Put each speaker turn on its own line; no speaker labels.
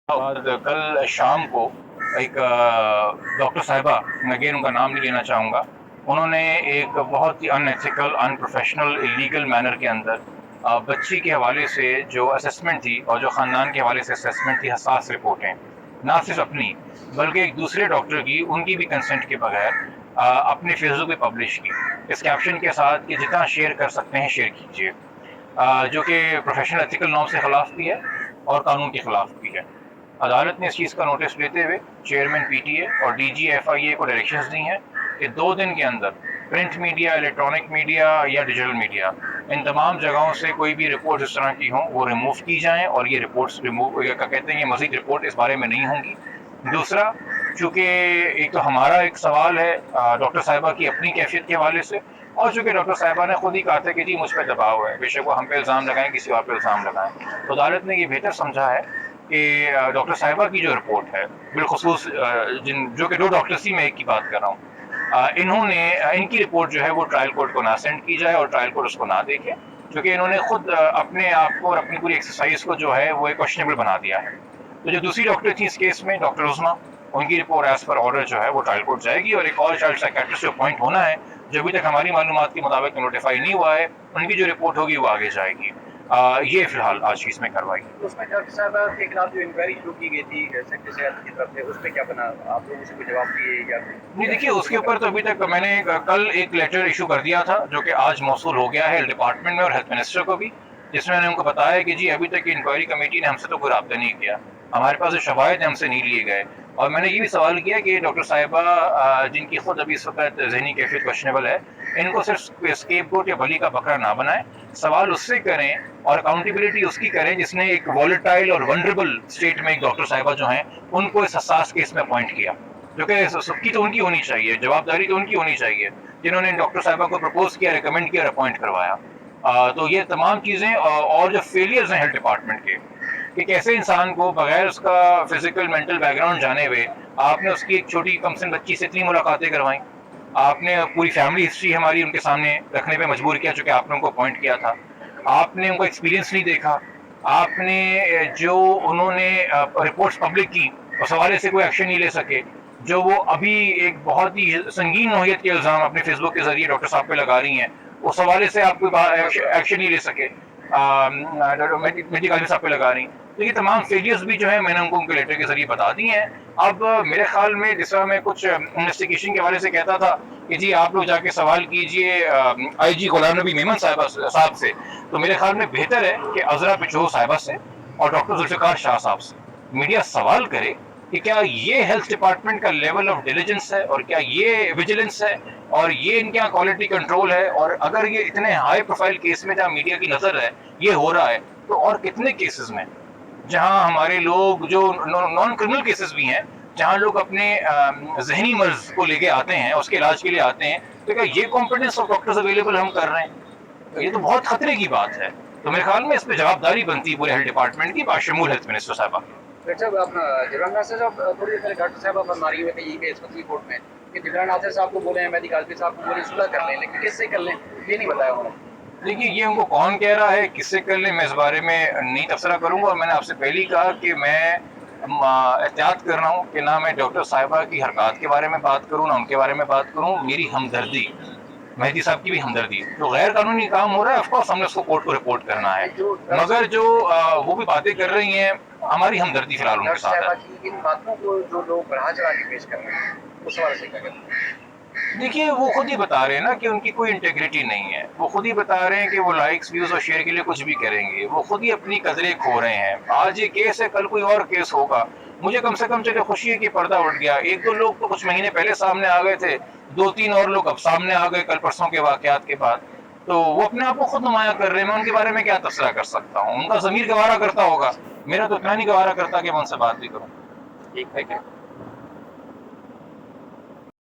कल शाम को एक डॉक्टर साहिबा, मैं अगेन उनका नाम नहीं लेना चाहूँगा, उन्होंने एक बहुत ही अनएथिकल, अनप्रोफेशनल, इलीगल मैनर के अंदर बच्ची के हवाले से जो असेसमेंट थी और जो ख़ानदान के हवाले से असेसमेंट थी, हसास रिपोर्टें, ना सिर्फ अपनी बल्कि एक दूसरे डॉक्टर की, उनकी भी कंसेंट के बगैर अपने फेसबुक पे पब्लिश की, इस कैप्शन के साथ कि जितना शेयर कर सकते हैं शेयर कीजिए, जो कि प्रोफेशनल एथिकल नॉर्म से ख़िलाफ़ भी है और कानून के ख़िलाफ़ भी है। अदालत ने इस चीज़ का नोटिस लेते हुए चेयरमैन पीटीए और डीजी एफआईए को डायरेक्शंस दी हैं कि 2 दिन के अंदर प्रिंट मीडिया, इलेक्ट्रॉनिक मीडिया या डिजिटल मीडिया, इन तमाम जगहों से कोई भी रिपोर्ट इस तरह की हों वो रिमूव की जाएं और ये रिपोर्ट्स रिमूव क्या कहते हैं, ये मज़ीद रिपोर्ट इस बारे में नहीं होंगी। दूसरा, चूँकि एक तो हमारा एक सवाल है डॉक्टर साहिबा की अपनी कैफियत के हवाले से, और चूँकि डॉक्टर साहिबा ने खुद ही कहा था कि जी मुझ पर दबाव है, बेशक वो हम पे इल्ज़ाम लगाएं, किसी और पे इल्ज़ाम लगाएं, तो अदालत ने ये बेहतर समझा है कि डॉक्टर साहिबा की जो रिपोर्ट है, बिलखुसूस जो कि 2 डॉक्टर्स ही, मैं एक की बात कर रहा हूँ, इनकी रिपोर्ट जो है वो ट्रायल कोर्ट को ना सेंड की जाए और ट्रायल कोर्ट उसको ना देखे, क्योंकि इन्होंने खुद अपने आप को और अपनी पूरी एक्सरसाइज को जो है वो एक क्वेश्चनेबल बना दिया है। तो जो दूसरी डॉक्टर थी इस केस में, डॉक्टर उस्मा, उनकी रिपोर्ट एज पर ऑर्डर जो है वो ट्रायल कोर्ट जाएगी और एक और चाइल्ड साइकियाट्रिस्ट जो अपॉइंट होना है, जो अभी तक हमारी मालूमात के मुताबिक नोटिफाई नहीं हुआ है, उनकी जो रिपोर्ट होगी वो आगे जाएगी। ये फिलहाल आज की इसमें कार्रवाई।
उसमें डॉक्टर साहब के खिलाफ जो इंक्वायरी शुरू की गई थी सेक्रेटरी सेहत की तरफ से, उस पर क्या बना, आप लोगों से कोई जवाब दिए या
नहीं? देखिए, उसके ऊपर तो अभी तक मैंने कल एक लेटर इशू कर दिया था जो कि आज मौसूल हो गया है हेल्थ डिपार्टमेंट में और हेल्थ मिनिस्टर को भी, जिसमें मैंने उनको बताया कि जी अभी तक इंक्वायरी कमेटी ने हमसे तो कोई रब्ता नहीं किया, हमारे पास जो शवाहिद हमसे नहीं लिए गए, और मैंने ये भी सवाल किया कि डॉक्टर साहिबा जिनकी खुद अभी इस वक्त जहनी कैफियत क्वेश्चनेबल है, इनको सिर्फ स्केपगोट या बलि का बकरा ना बनाएं, सवाल उससे करें और अकाउंटेबिलिटी उसकी करें जिसने एक वॉलेटाइल और वनरेबल स्टेट में एक डॉक्टर साहिबा जो हैं उनको इस हसास केस में अपॉइंट किया, जो कि सबकी तो उनकी होनी चाहिए, जवाबदारी तो उनकी होनी चाहिए, जिन्होंने डॉक्टर साहिबा को प्रपोज किया, रिकमेंड किया और अपॉइंट करवाया। तो ये तमाम चीज़ें और जो फेलियर्स हैं हेल्थ डिपार्टमेंट के, कि कैसे इंसान को बगैर उसका फिजिकल मेंटल बैकग्राउंड जाने हुए आपने उसकी एक छोटी कम से कम बच्ची से इतनी मुलाकातें करवाई, आपने पूरी फैमिली हिस्ट्री हमारी उनके सामने रखने पे मजबूर किया, चूँकि आपने उनको अपॉइंट किया था, आपने उनका एक्सपीरियंस नहीं देखा, आपने जो उन्होंने रिपोर्ट्स पब्लिक की उस हवाले से कोई एक्शन नहीं ले सके, जो वो अभी एक बहुत ही संगीन नौयत के इल्ज़ाम अपने फेसबुक के ज़रिए डॉक्टर साहब पे लगा रही हैं, उस हवाले से आप कोई एक्शन नहीं ले सके, मेडिकल साहब पे लगा रही। तो ये तमाम फेलियर्स भी जो है मैंने उनके लेटर के जरिए बता दी हैं। अब मेरे ख्याल में जिस तरह मैं कुछ इन्वेस्टिगेशन के हवाले से कहता था कि जी आप लोग जाके सवाल कीजिए आईजी गुलाम नबी मेमन साहब से, तो मेरे ख्याल में बेहतर है कि अजरा पिछो साहिबा से और डॉक्टर जुल्फ़िकार शाह साहब से मीडिया सवाल करे कि क्या ये हेल्थ डिपार्टमेंट का लेवल ऑफ डिलीजेंस है और क्या ये विजिलेंस है और ये इनके यहाँ क्वालिटी कंट्रोल है, और अगर ये इतने हाई प्रोफाइल केस में जहाँ मीडिया की नज़र है ये हो रहा है, तो और कितने केसेस में जहाँ हमारे लोग जो नॉन क्रिमिनल केसेस भी हैं, जहाँ लोग अपने जहनी मर्ज को लेके आते हैं, उसके इलाज के लिए आते हैं, तो क्या ये कॉम्पिटेंस ऑफ डॉक्टर्स अवेलेबल हम कर रहे हैं? तो ये तो बहुत खतरे की बात है। तो मेरे ख्याल में इस पर जवाबदारी बनती है पूरे हेल्थ डिपार्टमेंट की, बाशमूल हेल्थ मिनिस्टर साहबा।
डॉक्टर साहब अपना जिब्रान नासिर साहब थोड़ी देर पहले डॉक्टर साहब फरमा रही हुए थे यहीं पे इस्पतली कोर्ट में कि जिब्रान नासिर साहब को बोले हैं मेहदी काज़मी साहब को बोले सुलह कर लें, लेकिन किससे कर लें ये नहीं बताया उन्होंने।
देखिए, ये उनको कौन कह रहा है किससे कर ले, मैं इस बारे में नहीं तबसरा करूंगा, और मैंने आपसे पहले ही कहा कि मैं एहतियात कर रहा हूँ कि ना मैं डॉक्टर साहिबा की हरकत के बारे में बात करूँ, ना उनके बारे में बात करूँ, मेरी हमदर्दी, मेहदी साहब की भी हमदर्दी, तो गैर कानूनी काम हो रहा है, ऑफकोर्स हमने उसको कोर्ट को रिपोर्ट करना है, मगर जो वो भी बातें कर रही हैं, हमारी हमदर्दी फिलहाल उनके साथ है।
इन बातों को जो लोग बढ़ा चढ़ा के पेश कर रहे हैं उस हवाले से क्या कहते हैं?
देखिए, वो खुद ही बता रहे हैं ना कि उनकी कोई इंटेग्रिटी नहीं है, वो खुद ही बता रहे हैं कि वो लाइक्स व्यूज और शेयर के लिए कुछ भी करेंगे, वो खुद ही अपनी कदरें खो रहे हैं। आज ये केस है, कल कोई और केस होगा, मुझे कम से कम चलो खुशी है कि पर्दा उठ गया, 1-2 लोग तो कुछ महीने पहले सामने आ गए थे, 2-3 और लोग अब सामने आ गए कल परसों के वाकयात के बाद, तो वो अपने आप को खुद नुमाया कर रहे हैं, मैं उनके बारे में क्या तबसरा कर सकता हूँ, उनका ज़मीर गवारा करता होगा, मेरा तो इतना नहीं गवारा करता कि मैं उनसे बात भी करूँ।
ठीक है।